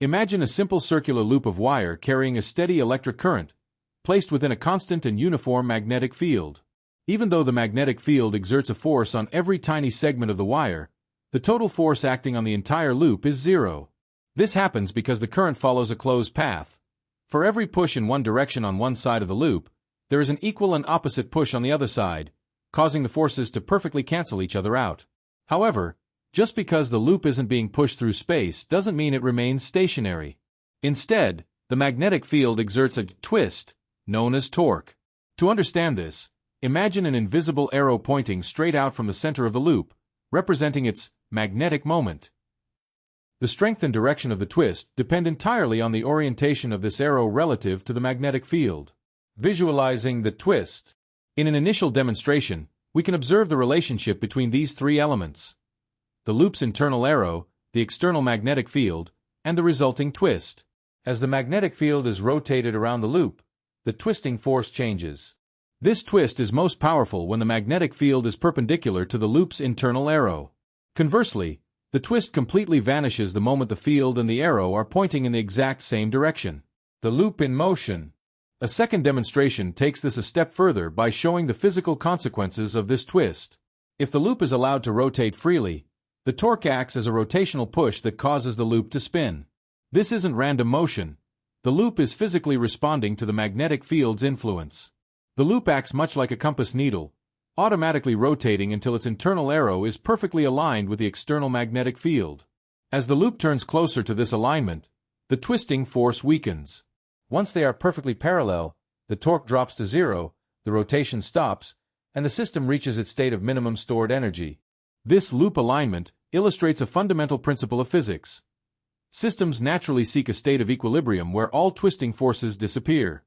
Imagine a simple circular loop of wire carrying a steady electric current, placed within a constant and uniform magnetic field. Even though the magnetic field exerts a force on every tiny segment of the wire, the total force acting on the entire loop is zero. This happens because the current follows a closed path. For every push in one direction on one side of the loop, there is an equal and opposite push on the other side, causing the forces to perfectly cancel each other out. However, just because the loop isn't being pushed through space doesn't mean it remains stationary. Instead, the magnetic field exerts a twist, known as torque. To understand this, imagine an invisible arrow pointing straight out from the center of the loop, representing its magnetic moment. The strength and direction of the twist depend entirely on the orientation of this arrow relative to the magnetic field. Visualizing the twist. In an initial demonstration, we can observe the relationship between these three elements: the loop's internal arrow, the external magnetic field, and the resulting twist. As the magnetic field is rotated around the loop, the twisting force changes. This twist is most powerful when the magnetic field is perpendicular to the loop's internal arrow. Conversely, the twist completely vanishes the moment the field and the arrow are pointing in the exact same direction. The loop in motion. A second demonstration takes this a step further by showing the physical consequences of this twist. If the loop is allowed to rotate freely, the torque acts as a rotational push that causes the loop to spin. This isn't random motion. The loop is physically responding to the magnetic field's influence. The loop acts much like a compass needle, automatically rotating until its internal arrow is perfectly aligned with the external magnetic field. As the loop turns closer to this alignment, the twisting force weakens. Once they are perfectly parallel, the torque drops to zero, the rotation stops, and the system reaches its state of minimum stored energy. This loop alignment illustrates a fundamental principle of physics. Systems naturally seek a state of equilibrium where all twisting forces disappear.